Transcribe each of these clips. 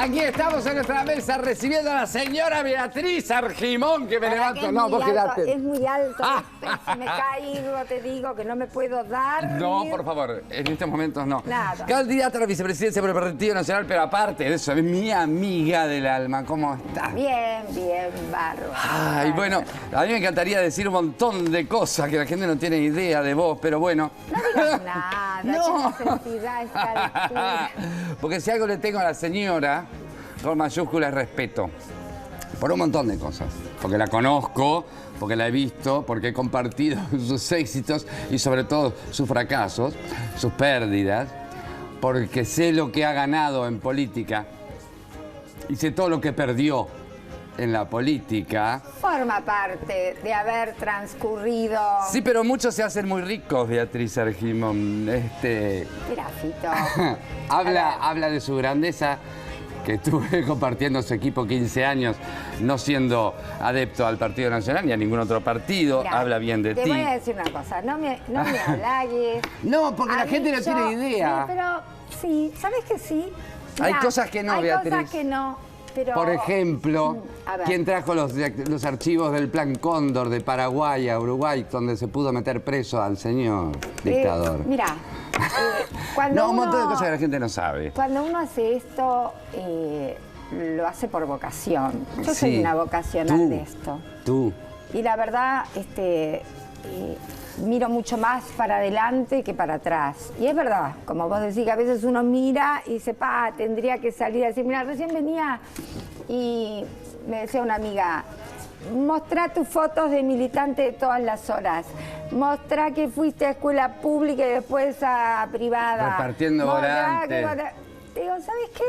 Aquí estamos en nuestra mesa recibiendo a la señora Beatriz Argimón, que me levanto. No, vos quedate. Es muy alto, si me caigo te digo que no me puedo dar. No, por favor, en estos momentos no. Nada. Candidata a la vicepresidencia por el Partido Nacional, pero aparte de eso, es mi amiga del alma. ¿Cómo estás? Bien, bien, bárbaro. Ay, bueno, a mí me encantaría decir un montón de cosas que la gente no tiene idea de vos, pero bueno. No digas nada, No. qué necesidad a esta altura. Porque si algo le tengo a la señora, con mayúsculas, respeto. Por un montón de cosas. Porque la conozco, porque la he visto, porque he compartido sus éxitos y sobre todo sus fracasos, sus pérdidas. Porque sé lo que ha ganado en política y sé todo lo que perdió en la política. Forma parte de haber transcurrido... Sí, pero muchos se hacen muy ricos, Beatriz Argimón. Mira, Fito. Habla de su grandeza, que estuve compartiendo su equipo 15 años, no siendo adepto al Partido Nacional ni a ningún otro partido. Mirá, habla bien de ti. Te voy a decir una cosa, no me halagues. No, porque la gente no tiene idea. Sí, pero sí, ¿sabes que sí? Hay Mirá, cosas que no, Beatriz. Hay cosas que no, pero... Por ejemplo, a ver. ¿quién trajo los archivos del Plan Cóndor de Paraguay a Uruguay, donde se pudo meter preso al señor dictador? Mira, cuando No, un montón de cosas que la gente no sabe. Cuando uno hace esto, lo hace por vocación. Yo soy Sí, una vocacional de esto. Tú. Y la verdad, miro mucho más para adelante que para atrás. Y es verdad, como vos decís, que a veces uno mira y dice, tendría que salir a decir, mira, recién venía y me decía una amiga, mostrá tus fotos de militante de todas las horas. Mostrá que fuiste a escuela pública y después a privada. Repartiendo volantes. Digo, ¿sabes qué?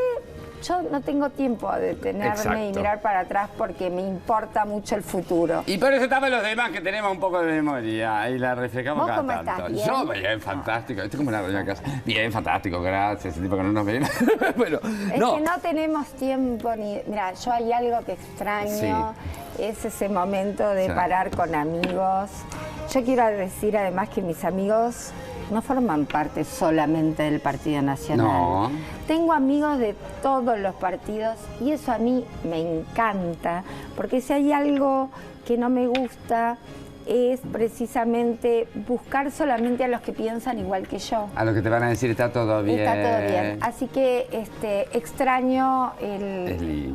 Yo no tengo tiempo de detenerme Exacto. y mirar para atrás porque me importa mucho el futuro. Y por eso estamos los demás que tenemos un poco de memoria y la refrescamos ¿Vos cada cómo tanto. estás? ¿Bien? Yo bien, fantástico. Estoy como una reunión en casa. Bien, fantástico, gracias. Ese tipo que no nos ven. Bueno, Es que no tenemos tiempo ni... Mira, yo hay algo que extraño, es ese momento de parar con amigos. Yo quiero decir además que mis amigos no forman parte solamente del Partido Nacional. No. Tengo amigos de todos los partidos y eso a mí me encanta, porque si hay algo que no me gusta es precisamente buscar solamente a los que piensan igual que yo. A los que te van a decir está todo bien. Está todo bien. Así que extraño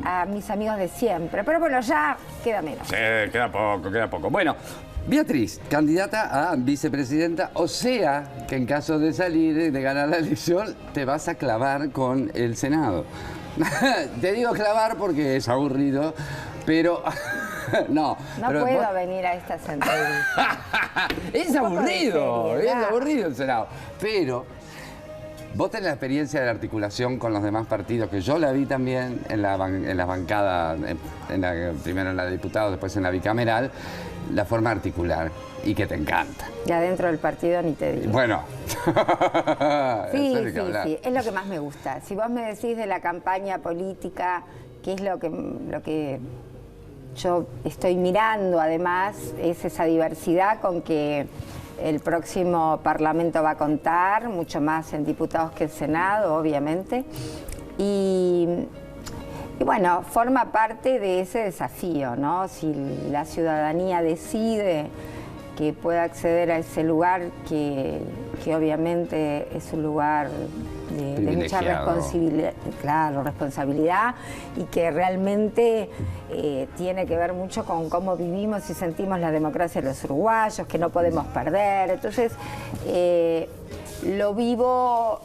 a mis amigos de siempre. Pero bueno, ya queda menos. Sí, queda poco, queda poco. Bueno, Beatriz, candidata a vicepresidenta, o sea que en caso de salir, de ganar la elección, te vas a clavar con el Senado. Te digo clavar porque es aburrido, pero... No pero puedo venir a estas entrevistas. Es aburrido el Senado. Pero vos tenés la experiencia de la articulación con los demás partidos, que yo la vi también en la bancada, primero en la de diputados, después en la bicameral, la forma articular, y que te encanta. Ya dentro del partido ni te digo. Bueno. Sí, es lo que más me gusta. Si vos me decís de la campaña política, que es lo que yo estoy mirando, además, es esa diversidad con que el próximo Parlamento va a contar, mucho más en diputados que el Senado, obviamente. Y bueno, forma parte de ese desafío, ¿no? Si la ciudadanía decide que pueda acceder a ese lugar, que obviamente es un lugar de mucha responsabilidad y que realmente tiene que ver mucho con cómo vivimos y sentimos la democracia de los uruguayos, que no podemos perder. Entonces, lo vivo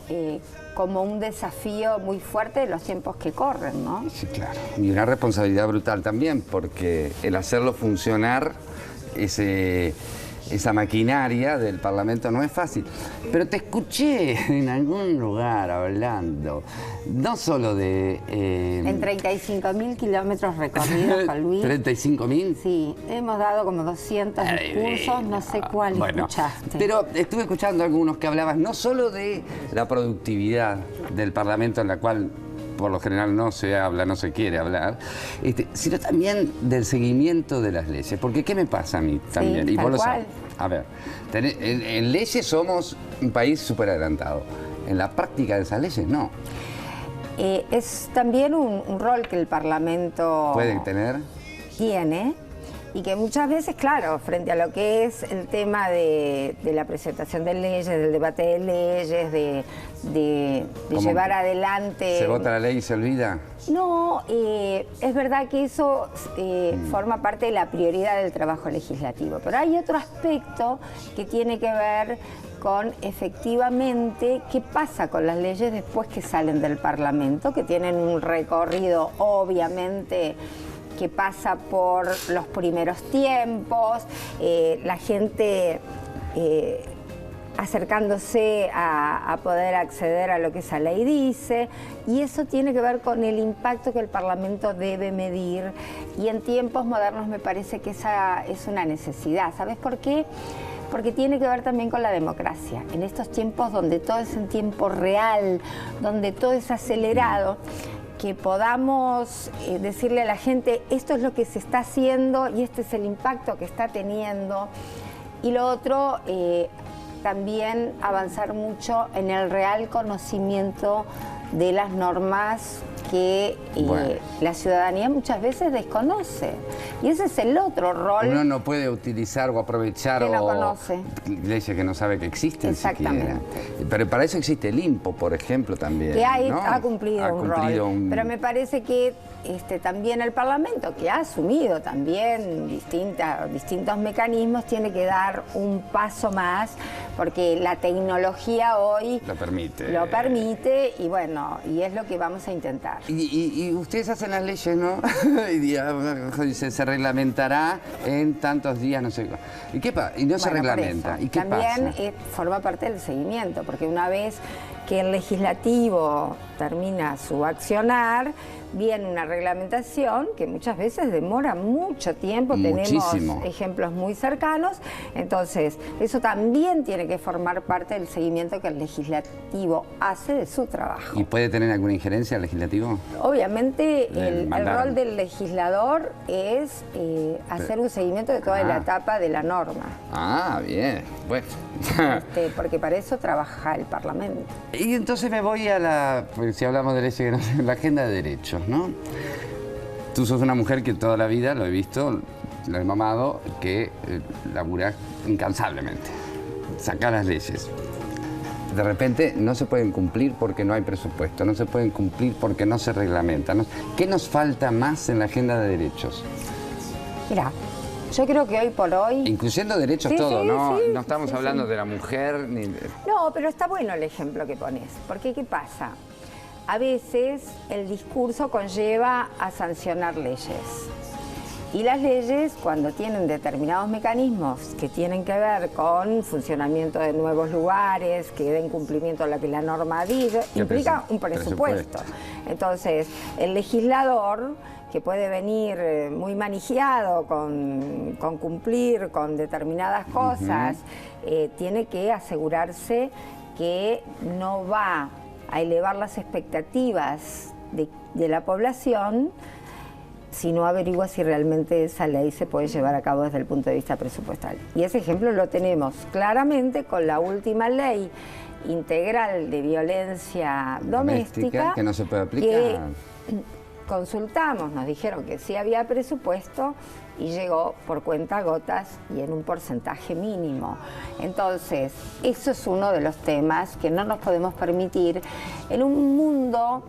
como un desafío muy fuerte de los tiempos que corren, ¿no? Sí, claro. Y una responsabilidad brutal también, porque el hacerlo funcionar esa maquinaria del Parlamento no es fácil. Pero te escuché en algún lugar hablando, no solo de... En 35.000 kilómetros recorridos con Luis. ¿35.000? Sí, hemos dado como 200 discursos, no sé cuál escuchaste. Pero estuve escuchando algunos que hablabas no solo de la productividad del Parlamento, en la cual por lo general no se habla, no se quiere hablar, sino también del seguimiento de las leyes. Porque ¿qué me pasa a mí también? Sí, y vos lo cual. sabés. A ver, en leyes somos un país súper adelantado. En la práctica de esas leyes, no. es también un rol que el Parlamento puede tener. Tiene, y que muchas veces, claro, frente a lo que es el tema de la presentación de leyes, del debate de leyes, de llevar adelante... ¿Se vota la ley y se olvida? No, es verdad que eso forma parte de la prioridad del trabajo legislativo, pero hay otro aspecto que tiene que ver con efectivamente qué pasa con las leyes después que salen del Parlamento, que tienen un recorrido obviamente que pasa por los primeros tiempos, la gente acercándose a poder acceder a lo que esa ley dice, y eso tiene que ver con el impacto que el Parlamento debe medir, y en tiempos modernos me parece que esa es una necesidad. ¿Sabes por qué? Porque tiene que ver también con la democracia. En estos tiempos donde todo es en tiempo real, donde todo es acelerado, que podamos decirle a la gente esto es lo que se está haciendo y este es el impacto que está teniendo. Y lo otro, también avanzar mucho en el real conocimiento de las normas que la ciudadanía muchas veces desconoce. Y ese es el otro rol. Uno no puede utilizar o aprovechar que no conoce leyes que no sabe que existen. Exactamente. Siquiera. Pero para eso existe el INPO, por ejemplo, también. Que ¿no? ha cumplido un rol. Pero me parece que también el Parlamento, que ha asumido también distintos mecanismos, tiene que dar un paso más, porque la tecnología hoy lo permite y bueno, y es lo que vamos a intentar. Y ustedes hacen las leyes, ¿no? Y se reglamentará en tantos días, no sé. ¿Y qué pasa? Y no se reglamenta. ¿Y qué también pasa? Forma parte del seguimiento, porque una vez que el legislativo termina su accionar, viene una reglamentación que muchas veces demora mucho tiempo. Muchísimo. Tenemos ejemplos muy cercanos, entonces eso también tiene que formar parte del seguimiento que el legislativo hace de su trabajo. ¿Y puede tener alguna injerencia el legislativo? Obviamente el rol del legislador es hacer un seguimiento de toda la etapa de la norma. Ah, bien, bueno. Porque para eso trabaja el Parlamento. Y entonces me voy a si hablamos de leyes, la agenda de derechos, ¿no? Tú sos una mujer que toda la vida, lo he visto, lo he mamado, que labura incansablemente, saca las leyes. De repente no se pueden cumplir porque no hay presupuesto, no se pueden cumplir porque no se reglamentan. ¿Qué nos falta más en la agenda de derechos? Mira, yo creo que hoy por hoy... Incluyendo derechos todo, ¿no? No estamos hablando de la mujer ni de... No, pero está bueno el ejemplo que pones, porque ¿qué pasa? A veces el discurso conlleva a sancionar leyes. Y las leyes, cuando tienen determinados mecanismos que tienen que ver con funcionamiento de nuevos lugares, que den cumplimiento a lo que la norma dice, implica un presupuesto. Entonces, el legislador, que puede venir muy manijeado con cumplir con determinadas cosas, tiene que asegurarse que no va a elevar las expectativas de la población si no averigua si realmente esa ley se puede llevar a cabo desde el punto de vista presupuestal. Y ese ejemplo lo tenemos claramente con la última ley integral de violencia doméstica que no se puede aplicar. Que consultamos, nos dijeron que sí había presupuesto y llegó por cuentagotas y en un porcentaje mínimo. Entonces, eso es uno de los temas que no nos podemos permitir en un mundo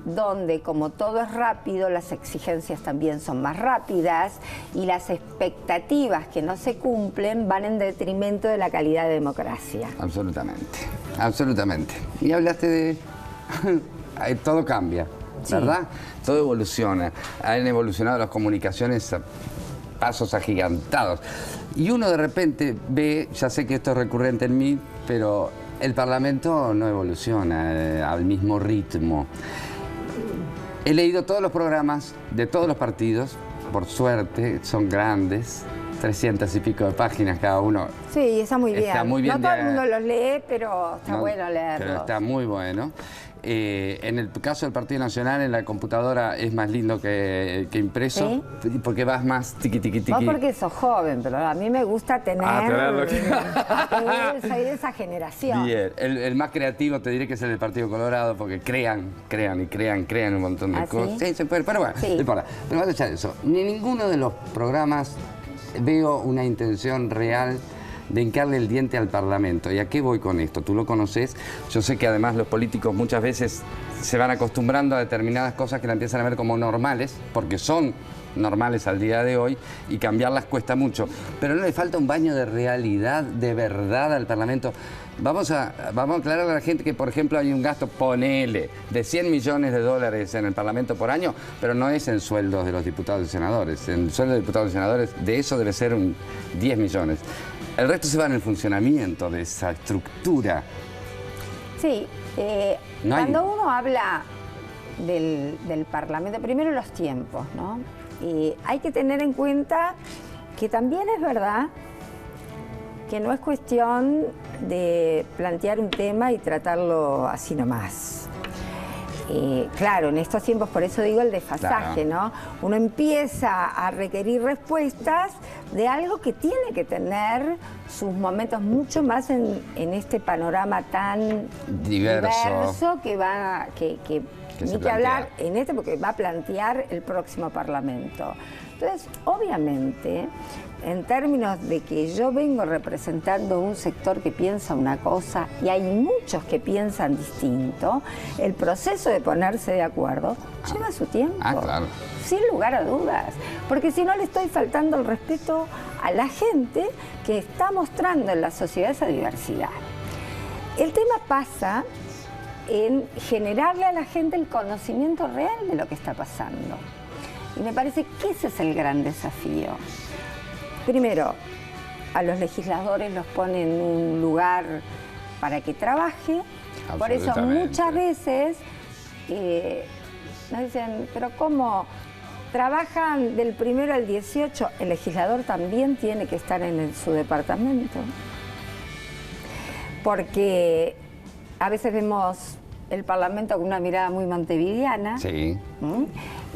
donde, como todo es rápido, las exigencias también son más rápidas y las expectativas que no se cumplen van en detrimento de la calidad de democracia. Absolutamente, absolutamente. Y hablaste de... todo cambia, ¿verdad? Sí. Todo evoluciona. Han evolucionado las comunicaciones a pasos agigantados. Y uno de repente ve, ya sé que esto es recurrente en mí, pero el Parlamento no evoluciona al mismo ritmo. He leído todos los programas de todos los partidos, por suerte, son grandes, 300 y pico de páginas cada uno. Sí, está muy bien. Está muy bien. No todo el mundo los lee, pero está bueno leerlos. Pero está muy bueno. en el caso del Partido Nacional, en la computadora es más lindo que impreso, ¿sí? Porque vas más tiqui, tiqui, tiqui. Vos porque sos joven, pero a mí me gusta tener... soy de esa generación. Bien, el más creativo te diré que es el del Partido Colorado, porque crean un montón de cosas. ¿Sí? Sí, se puede, pero bueno, no importa. Pero más allá de eso, ni ninguno de los programas veo una intención real de hincarle el diente al Parlamento. ¿Y a qué voy con esto? Tú lo conoces. Yo sé que además los políticos muchas veces se van acostumbrando a determinadas cosas que la empiezan a ver como normales, porque son normales al día de hoy, y cambiarlas cuesta mucho. Pero no le falta un baño de realidad, de verdad al Parlamento. Vamos a aclararle a la gente que, por ejemplo, hay un gasto, ponele, de 100 millones de dólares en el Parlamento por año, pero no es en sueldos de los diputados y senadores. En sueldos de diputados y senadores, de eso debe ser 10 millones. El resto se va en el funcionamiento de esa estructura. Sí, cuando uno habla del Parlamento, primero los tiempos, ¿no? Hay que tener en cuenta que también es verdad que no es cuestión de plantear un tema y tratarlo así nomás. Claro, en estos tiempos, por eso digo el desfasaje, claro, ¿no? Uno empieza a requerir respuestas de algo que tiene que tener sus momentos mucho más en este panorama tan diverso que va, que ni que hablar en porque va a plantear el próximo Parlamento. Entonces, obviamente, en términos de que yo vengo representando un sector que piensa una cosa y hay muchos que piensan distinto, el proceso de ponerse de acuerdo lleva su tiempo. Claro. Sin lugar a dudas. Porque si no le estoy faltando el respeto a la gente que está mostrando en la sociedad esa diversidad. El tema pasa en generarle a la gente el conocimiento real de lo que está pasando. Y me parece que ese es el gran desafío. Primero, a los legisladores los ponen en un lugar para que trabaje. Por eso muchas veces nos dicen, pero ¿cómo? Trabajan del 1 al 18, el legislador también tiene que estar en su departamento. Porque a veces vemos el Parlamento con una mirada muy montevideana. Sí.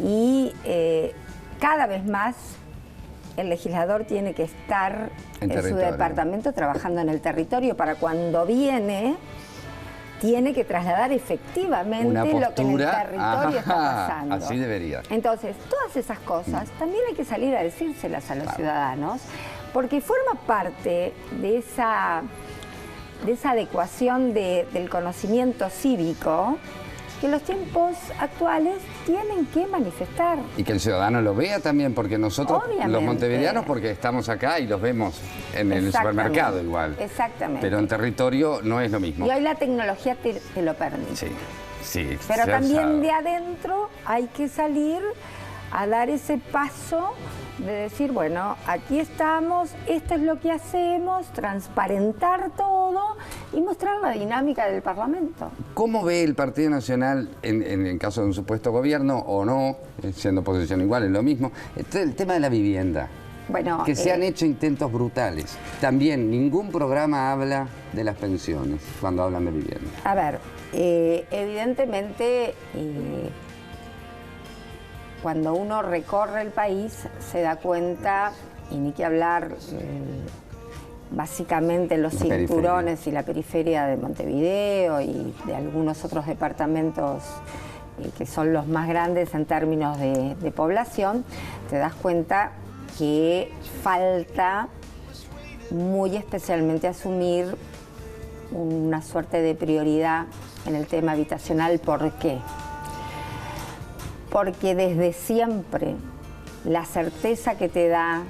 Y cada vez más el legislador tiene que estar en su departamento trabajando en el territorio para cuando viene tiene que trasladar efectivamente lo que en el territorio está pasando. Así debería. Entonces, todas esas cosas también hay que salir a decírselas a los ciudadanos, porque forma parte de esa adecuación del conocimiento cívico que los tiempos actuales tienen que manifestar. Y que el ciudadano lo vea también, porque nosotros, obviamente, los montevideanos, porque estamos acá y los vemos en el supermercado igual. Exactamente. Pero en territorio no es lo mismo. Y hoy la tecnología te lo permite. Sí, sí. Pero también de adentro hay que salir a dar ese paso de decir, bueno, aquí estamos, esto es lo que hacemos, transparentar todo y mostrar la dinámica del Parlamento. ¿Cómo ve el Partido Nacional, en el caso de un supuesto gobierno o no, siendo oposición igual, es lo mismo, el tema de la vivienda? Bueno, que se han hecho intentos brutales. También ningún programa habla de las pensiones cuando hablan de vivienda. A ver, evidentemente... cuando uno recorre el país se da cuenta, y ni que hablar, básicamente los cinturones y la periferia de Montevideo y de algunos otros departamentos que son los más grandes en términos de población, te das cuenta que falta muy especialmente asumir una suerte de prioridad en el tema habitacional. ¿Por qué? Porque desde siempre la certeza que te da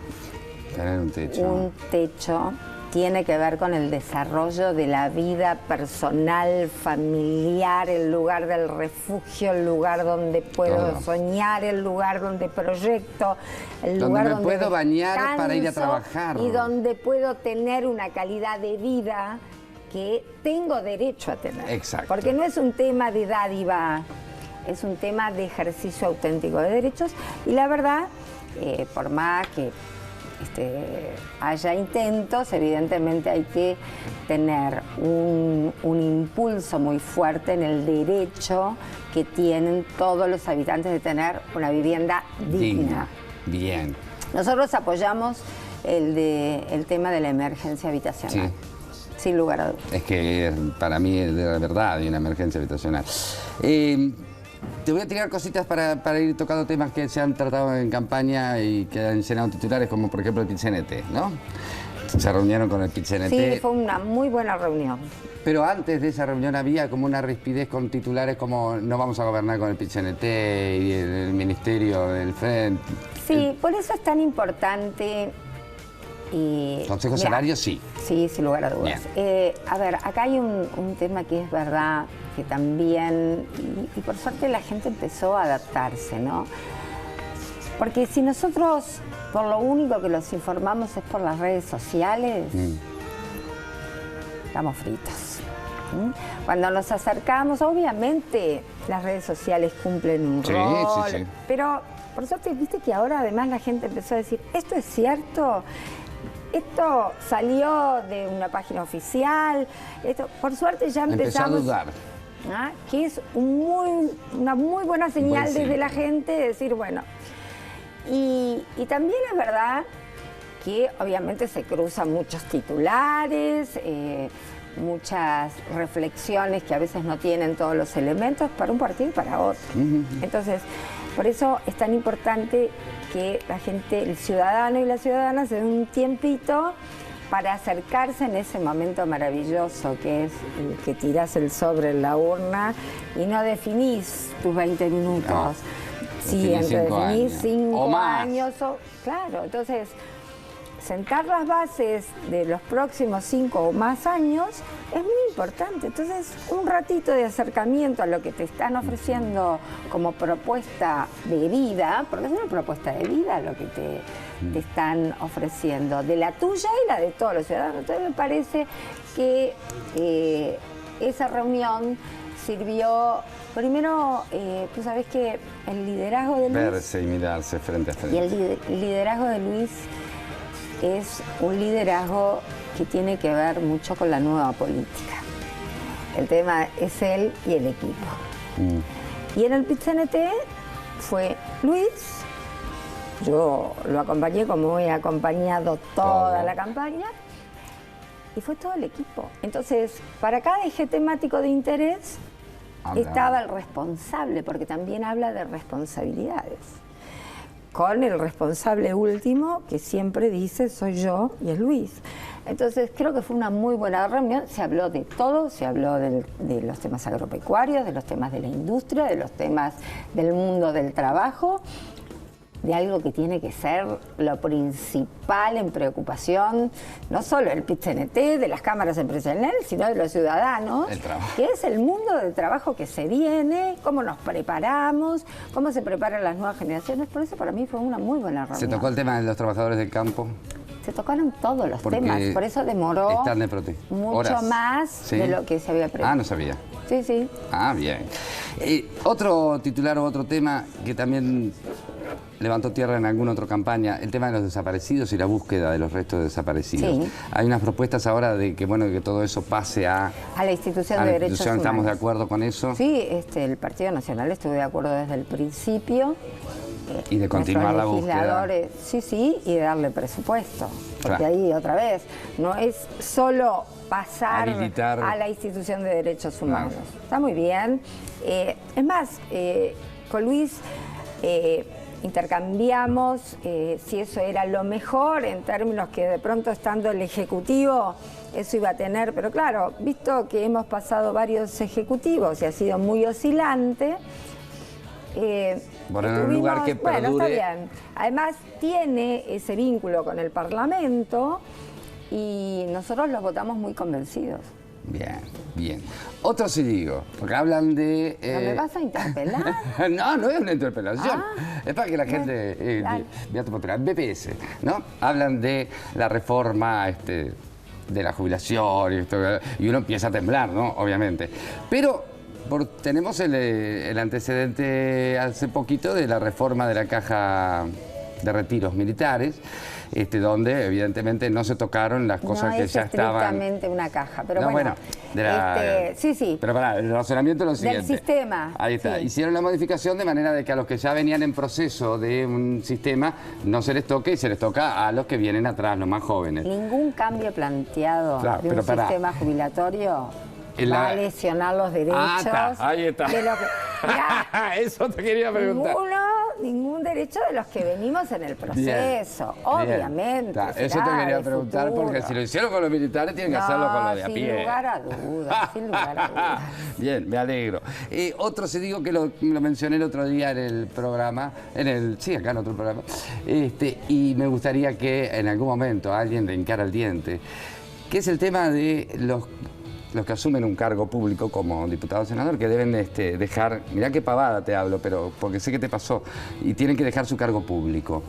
tener un techo tiene que ver con el desarrollo de la vida personal, familiar, el lugar del refugio, el lugar donde puedo soñar, el lugar donde proyecto, el lugar donde puedo bañar para ir a trabajar. Y donde puedo tener una calidad de vida que tengo derecho a tener. Exacto. Porque no es un tema de dádiva, es un tema de ejercicio auténtico de derechos y la verdad, por más que haya intentos, evidentemente hay que tener un impulso muy fuerte en el derecho que tienen todos los habitantes de tener una vivienda digna. Bien. Nosotros apoyamos el tema de la emergencia habitacional. Sí. Sin lugar a dudas. Es que para mí es de verdad hay una emergencia habitacional. Te voy a tirar cositas para ir tocando temas que se han tratado en campaña y que han llenado titulares, como por ejemplo el PIT-CNT, ¿no? Se reunieron con el PIT-CNT. Sí, fue una muy buena reunión. Pero antes de esa reunión había como una rispidez con titulares como no vamos a gobernar con el PIT-CNT y el Ministerio del Frente. Sí, por eso es tan importante... Consejo Salario, sí. Sí, sin lugar a dudas. A ver, acá hay un tema que es verdad, que también, y por suerte la gente empezó a adaptarse, ¿no? Porque si nosotros, por lo único que los informamos es por las redes sociales, estamos fritos. Cuando nos acercamos, obviamente las redes sociales cumplen un rol, sí. Pero por suerte, viste que ahora además la gente empezó a decir, ¿esto es cierto? Esto salió de una página oficial, por suerte ya empezamos a dudar. Que es una muy buena señal desde la gente de decir, bueno, y también es verdad que obviamente se cruzan muchos titulares, muchas reflexiones que a veces no tienen todos los elementos para un partido y para otro. Entonces, por eso es tan importante que la gente, el ciudadano y la ciudadana se den un tiempito para acercarse en ese momento maravilloso que es el que tirás el sobre en la urna y no definís tus 20 minutos. No, sí, definís 5 años. Claro, entonces sentar las bases de los próximos 5 o más años es muy importante. Entonces, un ratito de acercamiento a lo que te están ofreciendo como propuesta de vida, porque es una propuesta de vida lo que te están ofreciendo, de la tuya y la de todos los ciudadanos. Entonces, me parece que esa reunión sirvió, primero, tú sabés que el liderazgo de Luis... Verse y mirarse frente a frente. Y el liderazgo de Luis es un liderazgo que tiene que ver mucho con la nueva política. El tema es él y el equipo. Y en el PIT-CNT fue Luis, yo lo acompañé como he acompañado toda la campaña, y fue todo el equipo. Entonces, para cada eje temático de interés estaba el responsable, porque también habla de responsabilidades. Con el responsable último, que siempre dice soy yo y es Luis. Entonces creo que fue una muy buena reunión, se habló de todo, se habló de los temas agropecuarios, de los temas de la industria, de los temas del mundo del trabajo, de algo que tiene que ser lo principal en preocupación, no solo del PIT-CNT, de las cámaras empresariales, sino de los ciudadanos, que es el mundo del trabajo que se viene, cómo nos preparamos, cómo se preparan las nuevas generaciones. Por eso para mí fue una muy buena reunión. ¿Se tocó el tema de los trabajadores del campo? Se tocaron todos los temas, por eso demoró mucho más de lo que se había previsto. Ah, no sabía. Sí, sí. Ah, bien. Otro titular o otro tema que también levantó tierra en alguna otra campaña, el tema de los desaparecidos y la búsqueda de los restos desaparecidos. Sí. Hay unas propuestas ahora de que, bueno, que todo eso pase a la institución de derechos humanos. ¿Estamos de acuerdo con eso? Sí, el Partido Nacional estuvo de acuerdo desde el principio. Y de continuar la búsqueda. Sí, y de darle presupuesto. Porque ahí, otra vez, no es solo pasar a la institución de derechos humanos. Está muy bien. Es más, con Luis intercambiamos si eso era lo mejor en términos que de pronto estando el Ejecutivo eso iba a tener, pero claro, visto que hemos pasado varios ejecutivos y ha sido muy oscilante, bueno, en un lugar que perdure. Bueno, está bien. Además tiene ese vínculo con el Parlamento y nosotros los votamos muy convencidos. Bien, bien. Otro sí digo, porque hablan de... ¿No me vas a interpelar? No es una interpelación. Es para que la gente vea tu papel. BPS, ¿no? Hablan de la reforma de la jubilación y uno empieza a temblar, ¿no? Obviamente. Pero tenemos el antecedente hace poquito de la reforma de la caja de retiros militares, donde evidentemente no se tocaron las cosas que ya estaban. No es estrictamente una caja, pero no, bueno, sí. Pero pará, el razonamiento es lo siguiente. Del sistema. Ahí está. Sí. Hicieron la modificación de manera de que a los que ya venían en proceso de un sistema no se les toque y se les toca a los que vienen atrás, los más jóvenes. Ningún cambio planteado de un sistema jubilatorio va a lesionar los derechos. Ahí está. De los que, eso te quería preguntar. Ningún derecho de los que venimos en el proceso, obviamente. Eso te quería preguntar porque si lo hicieron con los militares tienen que hacerlo con los de a pie. Sin lugar a dudas, sin lugar a dudas. Bien, me alegro. Otro se digo que lo mencioné el otro día en el programa, acá en otro programa, y me gustaría que en algún momento alguien le encara el diente, que es el tema de los que asumen un cargo público como diputado o senador, que deben dejar, mirá qué pavada te hablo, pero porque sé que te pasó, y tienen que dejar su cargo público.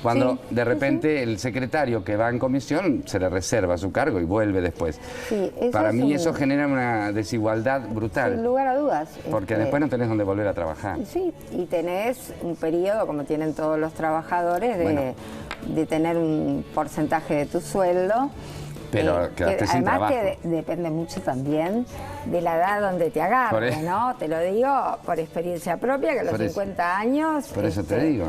Cuando de repente el secretario que va en comisión se le reserva su cargo y vuelve después. Sí, para mí eso genera una desigualdad brutal. Sin lugar a dudas. Porque después no tenés donde volver a trabajar. Sí, y tenés un periodo, como tienen todos los trabajadores, de tener un porcentaje de tu sueldo. Pero quedaste sin trabajo. Además que depende mucho también de la edad donde te agarres, ¿no? Te lo digo por experiencia propia, que a los 50 años... Por eso te digo.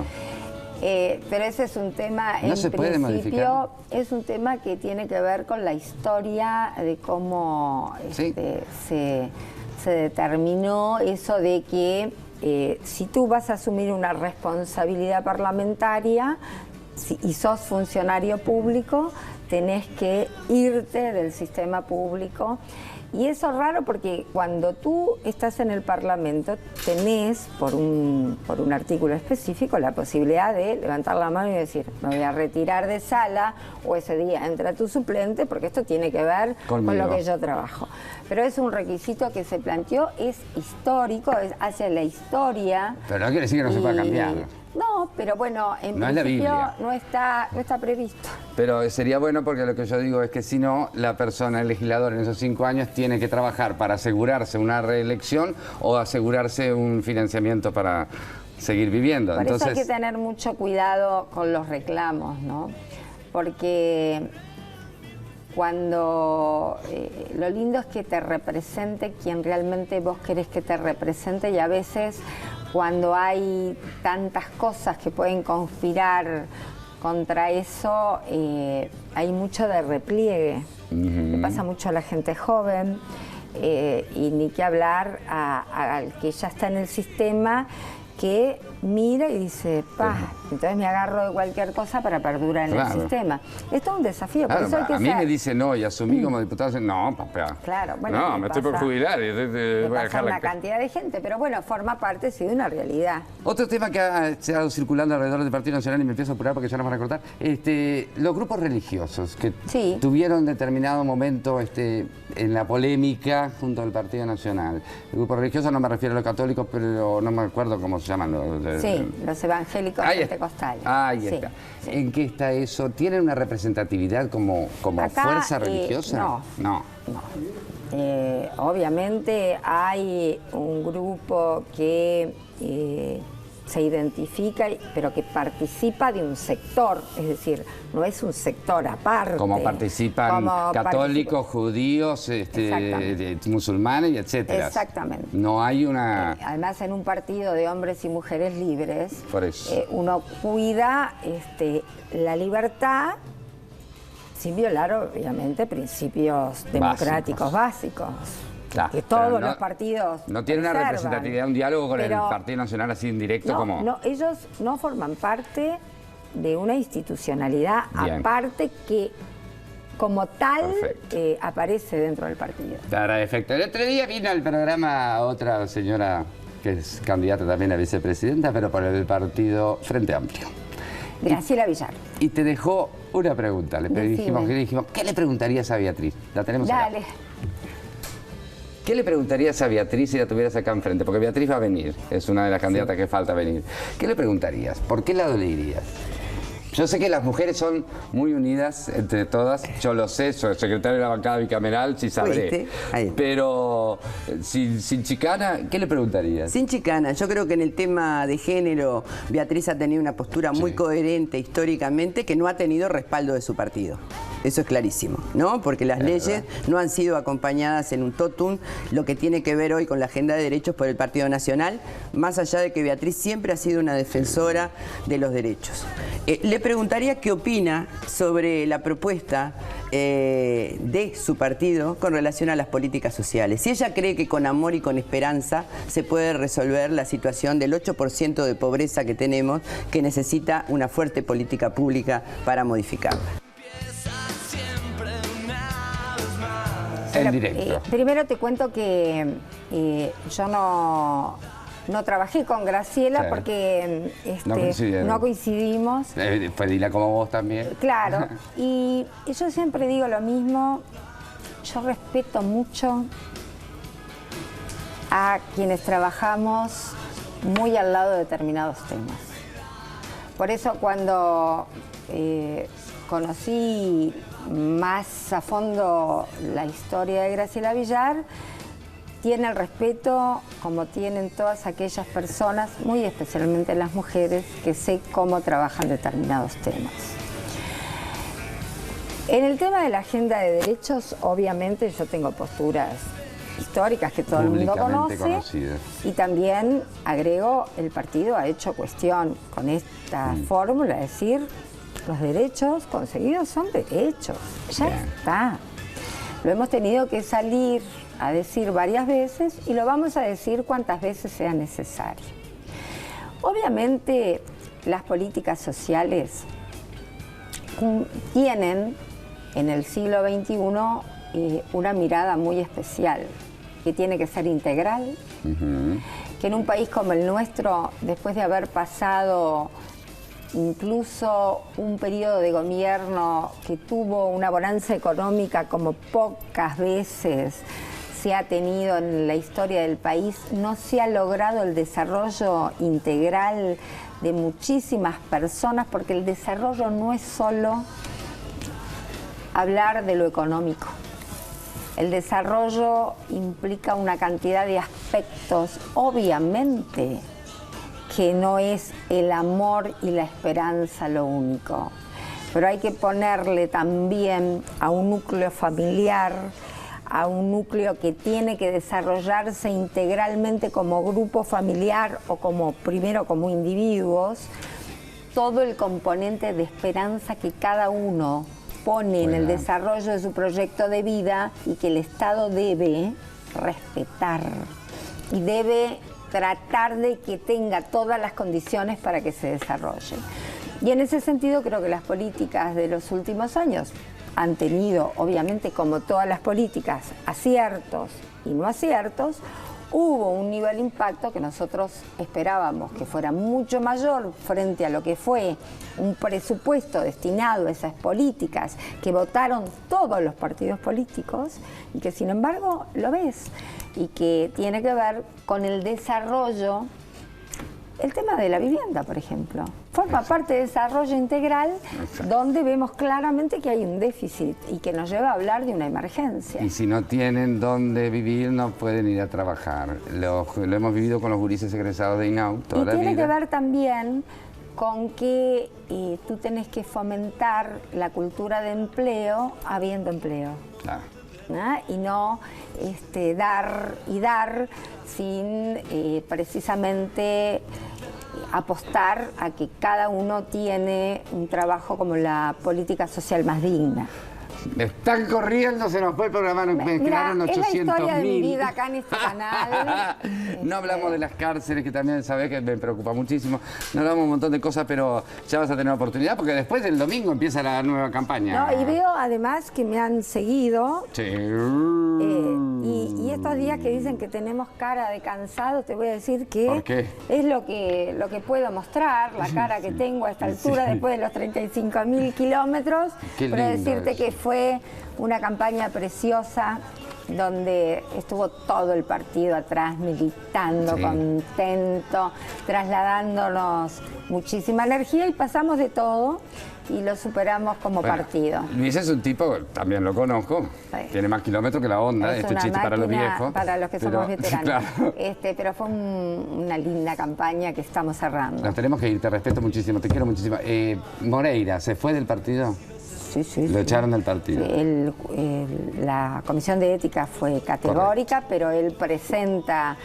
Pero ese es un tema, ¿No se puede modificar? Es un tema que tiene que ver con la historia de cómo se determinó eso de que si tú vas a asumir una responsabilidad parlamentaria y sos funcionario público, tenés que irte del sistema público. Y eso es raro porque cuando tú estás en el Parlamento tenés, por un artículo específico, la posibilidad de levantar la mano y decir, me voy a retirar de sala, o ese día entra tu suplente, porque esto tiene que ver con lo que yo trabajo. Pero es un requisito que se planteó, es histórico, es hacia la historia. Pero no quiere decir que no se pueda cambiar. No, pero bueno, en principio no está previsto. Pero sería bueno porque lo que yo digo es que si no, la persona, el legislador en esos 5 años tiene que trabajar para asegurarse una reelección o asegurarse un financiamiento para seguir viviendo. Por eso hay que tener mucho cuidado con los reclamos, ¿no? Porque cuando lo lindo es que te represente quien realmente vos querés que te represente, y a veces cuando hay tantas cosas que pueden conspirar contra eso, hay mucho de repliegue. Le pasa mucho a la gente joven, y ni que hablar al que ya está en el sistema, que mira y dice, entonces me agarro de cualquier cosa para perdurar en el sistema. Esto es un desafío. Claro, por eso hay que a mí me dice no y asumí como diputado, no, papá. Claro, bueno, no, me estoy por jubilar. Voy a dejar una cantidad de gente, pero bueno, forma parte de una realidad. Otro tema que ha estado circulando alrededor del Partido Nacional, y me empiezo a apurar porque ya nos van a cortar, los grupos religiosos que tuvieron determinado momento en la polémica junto al Partido Nacional. El grupo religioso no me refiero a los católicos, pero no me acuerdo cómo se llaman. Los evangélicos pentecostales. Ahí está. Sí. ¿En qué está eso? ¿Tienen una representatividad como acá, fuerza religiosa? No. Obviamente hay un grupo que se identifica, pero que participa de un sector, es decir, no es un sector aparte. Como participan católicos, judíos, musulmanes y etcétera. Exactamente. No hay una... además, en un partido de hombres y mujeres libres, por eso. Uno cuida la libertad sin violar, obviamente, principios democráticos básicos. Claro, que todos los partidos no tiene una representatividad, un diálogo con el Partido Nacional así indirecto como... No, ellos no forman parte de una institucionalidad aparte que como tal aparece dentro del partido. Para efecto. El otro día vino al programa otra señora que es candidata también a vicepresidenta, pero por el partido Frente Amplio. Graciela Villar. Y te dejó una pregunta. Le dijimos, ¿qué le preguntarías a Beatriz? La tenemos acá. Dale. ¿Qué le preguntarías a Beatriz si la tuvieras acá enfrente? Porque Beatriz va a venir, es una de las candidatas que falta venir. ¿Qué le preguntarías? ¿Por qué lado le irías? Yo sé que las mujeres son muy unidas entre todas, yo lo sé, soy secretario de la bancada bicameral, sí sabré. Pero sin chicana, ¿qué le preguntarías? Sin chicana, yo creo que en el tema de género, Beatriz ha tenido una postura muy coherente históricamente que no ha tenido respaldo de su partido. Eso es clarísimo, ¿no? Porque las leyes no han sido acompañadas en un totum, lo que tiene que ver hoy con la agenda de derechos por el Partido Nacional, más allá de que Beatriz siempre ha sido una defensora de los derechos. Le preguntaría qué opina sobre la propuesta de su partido con relación a las políticas sociales. Si ella cree que con amor y con esperanza se puede resolver la situación del 8% de pobreza que tenemos, que necesita una fuerte política pública para modificarla. En directo. Primero te cuento que yo no trabajé con Graciela porque no coincidimos. Pues dile como vos también. Claro, y yo siempre digo lo mismo, yo respeto mucho a quienes trabajamos muy al lado de determinados temas. Por eso cuando conocí más a fondo la historia de Graciela Villar, tiene el respeto como tienen todas aquellas personas, muy especialmente las mujeres, que sé cómo trabajan determinados temas. En el tema de la agenda de derechos, obviamente yo tengo posturas históricas que todo el mundo conoce, y también agrego, el partido ha hecho cuestión con esta fórmula, es decir, los derechos conseguidos son derechos, ya está. Lo hemos tenido que salir a decir varias veces y lo vamos a decir cuantas veces sea necesario. Obviamente las políticas sociales tienen en el siglo XXI una mirada muy especial, que tiene que ser integral, que en un país como el nuestro, después de haber pasado incluso un periodo de gobierno que tuvo una bonanza económica como pocas veces se ha tenido en la historia del país, no se ha logrado el desarrollo integral de muchísimas personas, porque el desarrollo no es solo hablar de lo económico. El desarrollo implica una cantidad de aspectos, obviamente, que no es el amor y la esperanza lo único, pero hay que ponerle también a un núcleo familiar, a un núcleo que tiene que desarrollarse integralmente como grupo familiar o primero como individuos, todo el componente de esperanza que cada uno pone en el desarrollo de su proyecto de vida y que el Estado debe respetar y debe tratar de que tenga todas las condiciones para que se desarrolle. Y en ese sentido creo que las políticas de los últimos años han tenido, obviamente como todas las políticas, aciertos y no aciertos. Hubo un nivel de impacto que nosotros esperábamos que fuera mucho mayor frente a lo que fue un presupuesto destinado a esas políticas que votaron todos los partidos políticos y que sin embargo lo ves y que tiene que ver con el desarrollo. El tema de la vivienda, por ejemplo, forma parte de desarrollo integral, donde vemos claramente que hay un déficit y que nos lleva a hablar de una emergencia. Y si no tienen dónde vivir, no pueden ir a trabajar. Lo hemos vivido con los gurises egresados de INAU toda la vida. Y tiene que ver también con que tú tenés que fomentar la cultura de empleo habiendo empleo. Claro. ¿No? Y no dar sin precisamente apostar a que cada uno tiene un trabajo como la política social más digna. Están corriendo, se nos fue el programa, nos quedaron 800.000. Es la historia de mi vida acá en este canal. No hablamos de las cárceles, que también sabés que me preocupa muchísimo. No hablamos un montón de cosas, pero ya vas a tener oportunidad, porque después el domingo empieza la nueva campaña. No, y veo además que me han seguido. Sí. Y estos días que dicen que tenemos cara de cansado, te voy a decir que ¿por qué? Es lo que puedo mostrar, la cara que tengo a esta altura, después de los 35.000 kilómetros, Qué para lindo decirte eso. que fue una campaña preciosa donde estuvo todo el partido atrás militando, contento, trasladándonos muchísima energía y pasamos de todo y lo superamos como partido. Luis es un tipo, también lo conozco, tiene más kilómetros que la onda, este chiste para los viejos. Para los que somos veteranos. Claro. Pero fue una linda campaña que estamos cerrando. Nos tenemos que ir, te respeto muchísimo, te quiero muchísimo. Moreira, ¿se fue del partido? Sí. Lo echaron del partido. La comisión de ética fue categórica, pero él presenta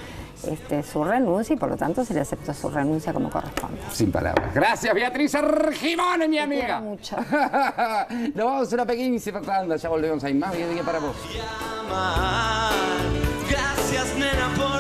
su renuncia y por lo tanto se le aceptó su renuncia como corresponde. Sin palabras. Gracias, Beatriz Argimón, mi amiga. Te quiero mucho. Nos vamos a una pequeñísima tanda, ya volvemos. Hay más videos para vos. Gracias, nena, por